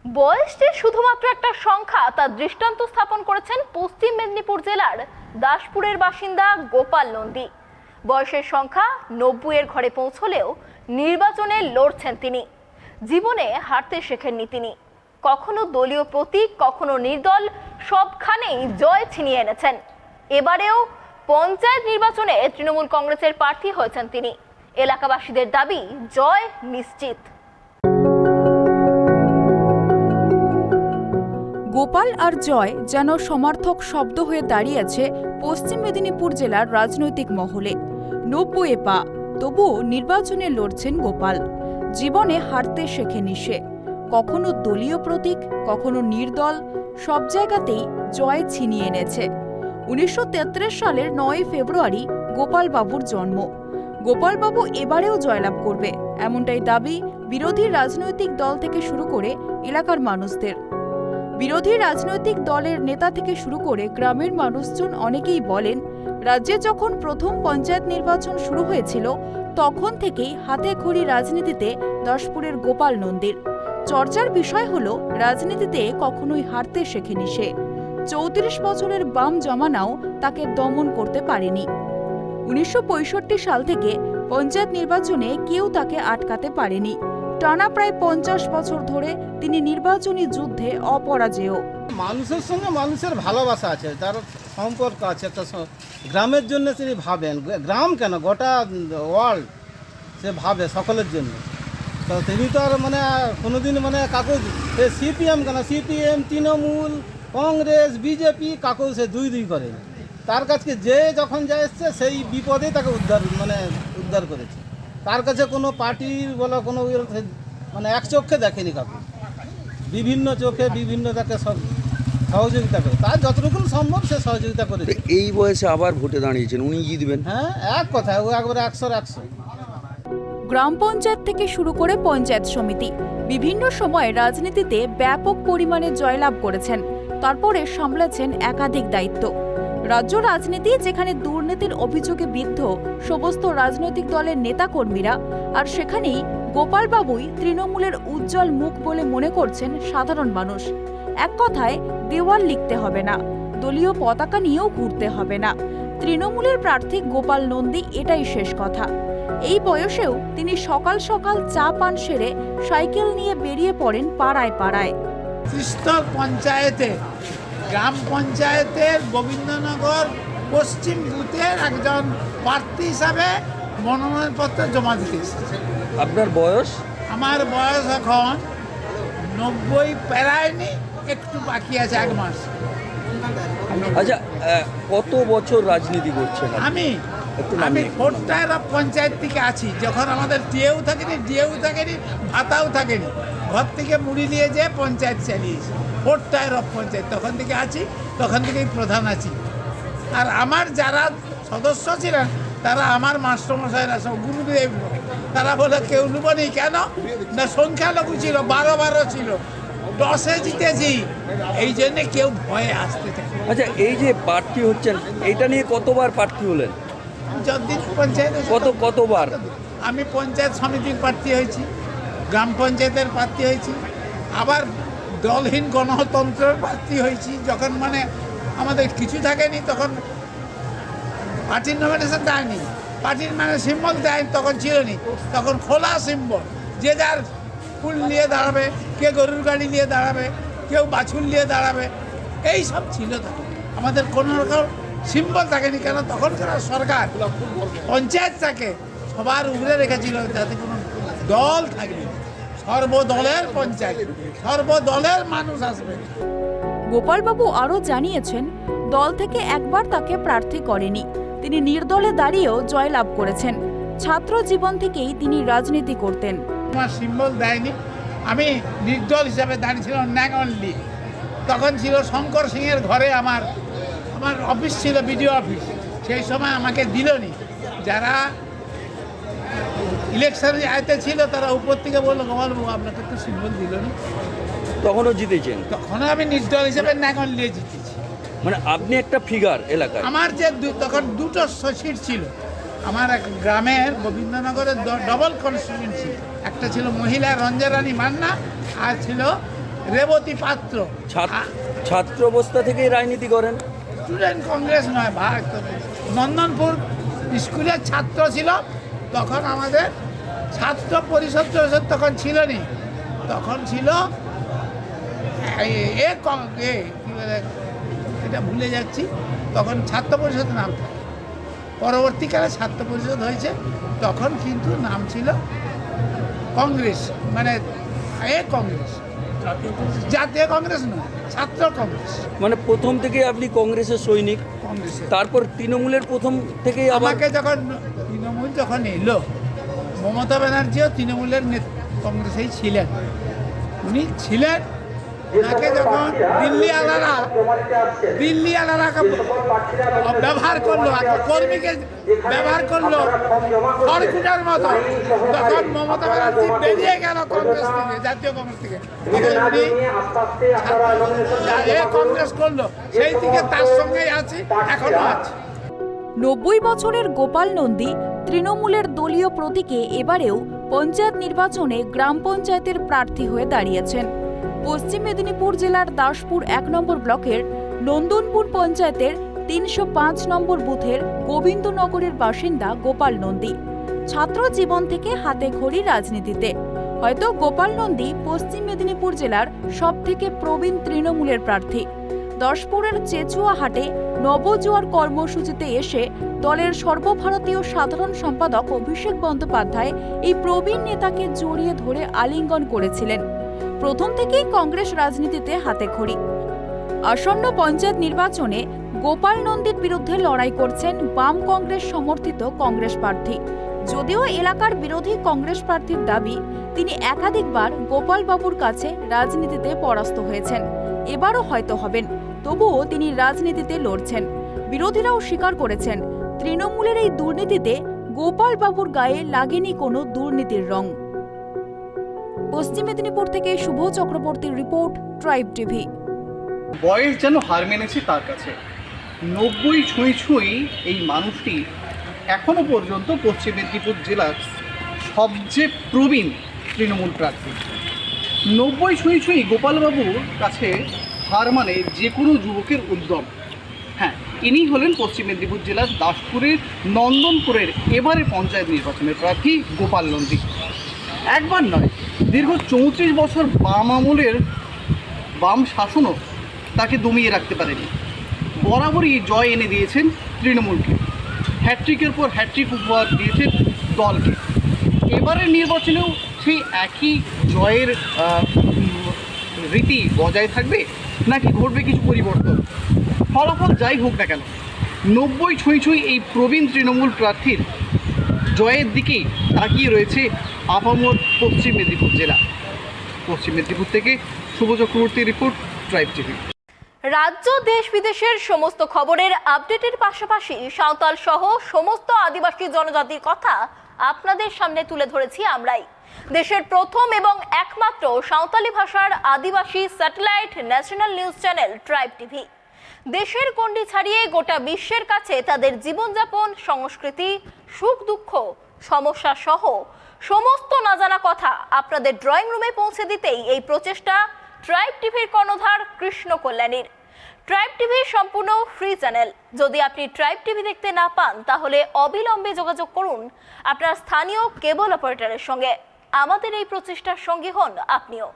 বয়স যে শুধুমাত্র একটা সংখ্যা তার দৃষ্টান্ত স্থাপন করেছেন পশ্চিম মেদিনীপুর জেলার দাসপুরের বাসিন্দা গোপাল নন্দী। বয়সের সংখ্যা 90-এর ঘরে পৌঁছলেও নির্বাচনে লড়ছেন তিনি। জীবনে হারতে শেখেননি তিনি। কখনো দলীয় প্রতীক, কখনো নির্দল, সবখানেই জয় ছিনিয়ে এনেছেন। এবারেও পঞ্চায়েত নির্বাচনে তৃণমূল কংগ্রেসের প্রার্থী হয়েছেন তিনি। এলাকাবাসীদের দাবি জয় নিশ্চিত। গোপাল আর জয় যেন সমার্থক শব্দ হয়ে দাঁড়িয়েছে পশ্চিম মেদিনীপুর জেলার রাজনৈতিক মহলে। 90-এ পা, তবুও নির্বাচনে লড়ছেন গোপাল। জীবনে হারতে শেখেনি সে। কখনো দলীয় প্রতীক, কখনো নির্দল, সব জায়গাতেই জয় ছিনিয়ে এনেছে। 1933 সালের 9 ফেব্রুয়ারি গোপাল বাবুর জন্ম। গোপাল বাবু এবারেও জয়লাভ করবে, এমনটাই দাবি বিরোধী রাজনৈতিক দল থেকে শুরু করে এলাকার মানুষদের। বিরোধী রাজনৈতিক দলের নেতা থেকে শুরু করে গ্রামের মানুষজন অনেকেই বলেন, রাজ্যে যখন প্রথম পঞ্চায়েত নির্বাচন শুরু হয়েছিল তখন থেকেই হাতে খড়ি রাজনীতিতে দাসপুরের গোপাল নন্দীর। চর্চার বিষয় হলো রাজনীতিতে কখনোই হারতে শেখেনি সে। 34 বছরের বাম জমানাও তাকে দমন করতে পারেনি। 1965 সাল থেকে পঞ্চায়েত নির্বাচনে কেউ তাকে আটকাতে পারেনি। টানা প্রায় 50 বছর ধরে তিনি নির্বাচনী যুদ্ধে অপরাজেয়। মানুষের সঙ্গে মানুষের ভালোবাসা আছে, তার সম্পর্ক আছে। একটা গ্রামের জন্য তিনি ভাবেন, গ্রাম কেন গোটা ওয়ার্ল্ড সে ভাবে সকলের জন্য। তো তিনি তো আর কোনোদিন কাকু সিপিএম কেন, সিপিএম, তৃণমূল, কংগ্রেস, বিজেপি কাকু সে দুই করে। তার কাছে যে যখন যা এসছে সেই বিপদেই তাকে উদ্ধার করেছে। তার কাছে কোনো পার্টির বলা কোনো এক চোখে দেখেনি কাকু, বিভিন্ন চোখে বিভিন্ন তাকে সহযোগিতা করে। তার যতটুকু সম্ভব সে সহযোগিতা করেছে। এই বয়সে আবার ভোটে দাঁড়িয়েছেন, উনি জিতবেন? হ্যাঁ, এক কথায় ও একবারে 100-100। গ্রাম পঞ্চায়েত থেকে শুরু করে পঞ্চায়েত সমিতি, বিভিন্ন সময় রাজনীতিতে ব্যাপক পরিমাণে জয়লাভ করেছেন। তারপরে সামলেছেন একাধিক দায়িত্ব। রাজ্য রাজনীতি যেখানে দুর্নীতির অভিযোগে বিদ্ধ সমস্ত রাজনৈতিক দলের নেতাকর্মীরা, আর সেখানেই গোপাল বাবুই তৃণমূলের উজ্জ্বল মুখ বলে মনে করছেন সাধারণ মানুষ। এক কথায় দেওয়াল লিখতে হবে না, দলীয় পতাকা নিয়েও ঘুরতে হবে না। তৃণমূলের প্রার্থী গোপাল নন্দী এটাই শেষ কথা। এই বয়সেও তিনি সকাল সকাল চা পান সেরে সাইকেল নিয়ে বেরিয়ে পড়েন পাড়ায় পাড়ায়। ত্রিস্তর পঞ্চায়েতে, গ্রাম পঞ্চায়েতের গোবিন্দনগর পশ্চিম বুথের একজন প্রার্থী হিসাবে মনোনয়নপত্র জমা দিতে এসেছে। আপনার বয়স? আমার বয়স এখন 90 পেরায়নি, একটু বাকি আছে 1 মাস। আচ্ছা, কত বছর রাজনীতি করছেন আমি ফোর্থ টায়ার অফ পঞ্চায়েত থেকে আছি। যখন আমাদের ডিএও থাকেনি, ভাতাও থাকেনি, ঘর থেকে মুড়ি নিয়ে যেয়ে পঞ্চায়েত চালিয়েছি। ফোর্থ টায়ার অফ পঞ্চায়েত তখন থেকে আছি, তখন থেকেই প্রধান আছি। আর আমার যারা সদস্য ছিলেন তারা আমার মাস্টারমশাইরা সব গুরুদেব। তারা বলে কেউ নেবনি কেন না, সংখ্যালঘু ছিল, 12 ছিল, 10-এ জিতেছি, এই জন্যে কেউ ভয়ে আসতে চায়। আচ্ছা, এই যে প্রার্থী হচ্ছেন, এইটা নিয়ে কতবার প্রার্থী হলেন? যতদিন পঞ্চায়েত কতবার? আমি পঞ্চায়েত সমিতির প্রার্থী হয়েছি, গ্রাম পঞ্চায়েতের প্রার্থী হয়েছি, আবার দলহীন গণতন্ত্রের প্রার্থী হয়েছি। যখন আমাদের কিছু থাকেনি তখন পার্টির নমিনেশন দেয়নি, পার্টির সিম্বল দেয়নি, তখন ছিল নি, তখন খোলা সিম্বল, যে যার ফুল নিয়ে দাঁড়াবে, কে গরুর গাড়ি নিয়ে দাঁড়াবে, কেউ বাছুর নিয়ে দাঁড়াবে, এই সব ছিল। তখন আমাদের কোনো রকম সিম্বল থাকেনি, কেন তখনকার সরকার পঞ্চায়েতটাকে সবার উপরে রেখেছিল, যাতে কোনো দল থাকবে। সর্বদলের পঞ্চায়েত, সর্বদলের মানুষ আসবে। গোপালবাবু আরও জানিয়েছেন, দল থেকে একবার তাকে প্রার্থী করেনি। তিনি নির্দলে দাঁড়িয়েও জয়লাভ করেছেন। ছাত্র জীবন থেকেই তিনি রাজনীতি করতেন। আমার সিম্বল দেয়নি, আমি নির্দল হিসাবে দাঁড়িয়েছিলাম ন্যাংলি। তখন ছিল শঙ্কর সিংয়ের ঘরে আমার অফিস ছিল, বিডিও অফিস। সেই সময় আমাকে দিলনি। যারা ইলেকশনে আয়তে ছিল তারা উপর থেকে বললো, গোপালবাবু আপনাকে তো সিম্বল দিলনি। তখনও জিতেছেন? তখনও আমি নির্দল হিসেবে ন্যাংলি জিতেছি। আপনি একটা ফিগার এলাকায়। আমার যে তখন 2টো সিট ছিল আমার এক গ্রামের গোবিন্দনগরের, ডবল কনস্টিটিউয়েন্সি। একটা ছিল মহিলা রঞ্জারানী মান্না, আর ছিল রেবতী পাত্র। ছাত্র অবস্থা থেকেই রাজনীতি করেন? স্টুডেন্ট কংগ্রেস নয়, ভারত নন্দনপুর স্কুলের ছাত্র ছিল, তখন আমাদের ছাত্র পরিষদ তখন ছিল নি, তখন ছিল কি বলে এটা ভুলে যাচ্ছি, তখন ছাত্র পরিষদ নাম থাকে, পরবর্তীকালে ছাত্র পরিষদ হয়েছে, তখন কিন্তু নাম ছিল কংগ্রেস, মানে কংগ্রেস, জাতীয় কংগ্রেস নয়, ছাত্র কংগ্রেস। মানে প্রথম থেকে আপনি কংগ্রেসের সৈনিক? কংগ্রেসের। তারপর তৃণমূলের প্রথম থেকেই আবার? আমাকে যখন তৃণমূল যখন এলো, মমতা ব্যানার্জিও তৃণমূলের কংগ্রেসেই ছিলেন, উনি ছিলেন। ওনাকে যখন দিল্লিওয়ালারা ব্যবহার করলো, কর্মীকে ব্যবহার করলো খড়কুটার মতো, তখন মমতা ব্যানার্জি বেরিয়ে গেল কংগ্রেস থেকে, জাতীয় কংগ্রেস থেকে, কংগ্রেস করলো, সেই থেকে তার সঙ্গেই আছি, এখনো আছি। 90 বছরের গোপাল নন্দী তৃণমূলের দলীয় প্রতীকে এবারেও পঞ্চায়েত নির্বাচনে গ্রাম পঞ্চায়েতের প্রার্থী হয়ে দাঁড়িয়েছেন। পশ্চিম মেদিনীপুর জেলার দাসপুর 1 নম্বর ব্লকের নন্দনপুর পঞ্চায়েতের 305 নম্বর বুথের গোবিন্দনগরের বাসিন্দা গোপাল নন্দী। ছাত্র জীবন থেকে হাতে খড়ি রাজনীতিতে। হয়তো গোপাল নন্দী পশ্চিম মেদিনীপুর জেলার সবথেকে প্রবীণ তৃণমূলের প্রার্থী। দাসপুরের চেচুয়াহাটে নবজোয়ার কর্মসূচিতে এসে দলের সর্বভারতীয় সাধারণ সম্পাদক অভিষেক বন্দ্যোপাধ্যায় এই প্রবীণ নেতাকে জড়িয়ে ধরে আলিঙ্গন করেছিলেন। প্রথম থেকেই কংগ্রেস রাজনীতিতে হাতেখড়ি। আসন্ন পঞ্চায়েত নির্বাচনে গোপাল নন্দীর বিরুদ্ধে লড়াই করছেন বাম কংগ্রেস সমর্থিত কংগ্রেস প্রার্থী। যদিও এলাকার বিরোধী কংগ্রেস প্রার্থীর দাবি, তিনি একাধিকবার গোপাল বাবুর কাছে রাজনীতিতে পরাস্ত হয়েছেন, এবারও হয়তো হবেন, তবুও তিনি রাজনীতিতে লড়ছেন। বিরোধীরাও স্বীকার করেছেন, তৃণমূলের এই দুর্নীতিতে গোপাল বাবুর গায়ে লাগেনি কোনো দুর্নীতির রং। পশ্চিম মেদিনীপুর থেকে শুভ চক্রবর্তীর রিপোর্ট, ট্রাইব টিভি। বয়স যেন হার মেনেছে তার কাছে। 90 ছুঁই এই মানুষটি এখনো পর্যন্ত পশ্চিম মেদিনীপুর জেলার সবচেয়ে প্রবীণ তৃণমূল প্রার্থী। 90 ছুঁই গোপালবাবুর কাছে হার মানে যে কোনো যুবকের উদ্যম। হ্যাঁ, ইনি হলেন পশ্চিম মেদিনীপুর জেলার দাসপুরের নন্দনপুরের এবারে পঞ্চায়েত নির্বাচনের প্রার্থী গোপাল নন্দী। একবার নয়, দীর্ঘ 34 বছর বাম আমলের বাম শাসনও তাকে দমিয়ে রাখতে পারেনি। বরাবরই জয় এনে দিয়েছেন তৃণমূলকে, হ্যাট্রিকের পর হ্যাট্রিক উপহার দিয়েছেন দলকে। এবারের নির্বাচনেও সেই একই জয়ের রীতি বজায় থাকবে, নাকি ঘটবে কিছু পরিবর্তন? ফলাফল যাই হোক না কেন, 90 ছুঁই এই প্রবীণ তৃণমূল প্রার্থীর জয়ের দিকেই তাকিয়ে রয়েছে আপামর পশ্চিম মেদিনীপুর জেলা। পশ্চিম মেদিনীপুর থেকে শুভ চক্রবর্তীর রিপোর্ট, ট্রাইব টিভি। রাজ্য দেশ বিদেশের সমস্ত খবরের আপডেটের পাশাপাশি সাঁওতাল সহ সমস্ত আদিবাসী জনজাতির কথা আপনাদের সামনে তুলে ধরেছি আমরাই। দেশের প্রথম এবং একমাত্র সাঁওতালি ভাষার আদিবাসী satellite national news channel tribe TV. দেশের গণ্ডি ছাড়িয়ে গোটা বিশ্বের কাছে তাদের জীবনযাপন, সংস্কৃতি, সুখ দুঃখ, সমস্যা সহ সমস্ত না জানা কথা আপনাদের ড্রয়িং রুমে পৌঁছে দিতেই এই প্রচেষ্টা ট্রাইব টিভির কর্ণধার কৃষ্ণ কল্যাণীর। ট্রাইব টিভি সম্পূর্ণ ফ্রি চ্যানেল। যদি আপনি ট্রাইব টিভি দেখতে না পান, তাহলে অবিলম্বে যোগাযোগ করুন আপনার স্থানীয় কেবল অপারেটরের সঙ্গে। আমাদের এই প্রচেষ্টার সঙ্গী হন আপনিও।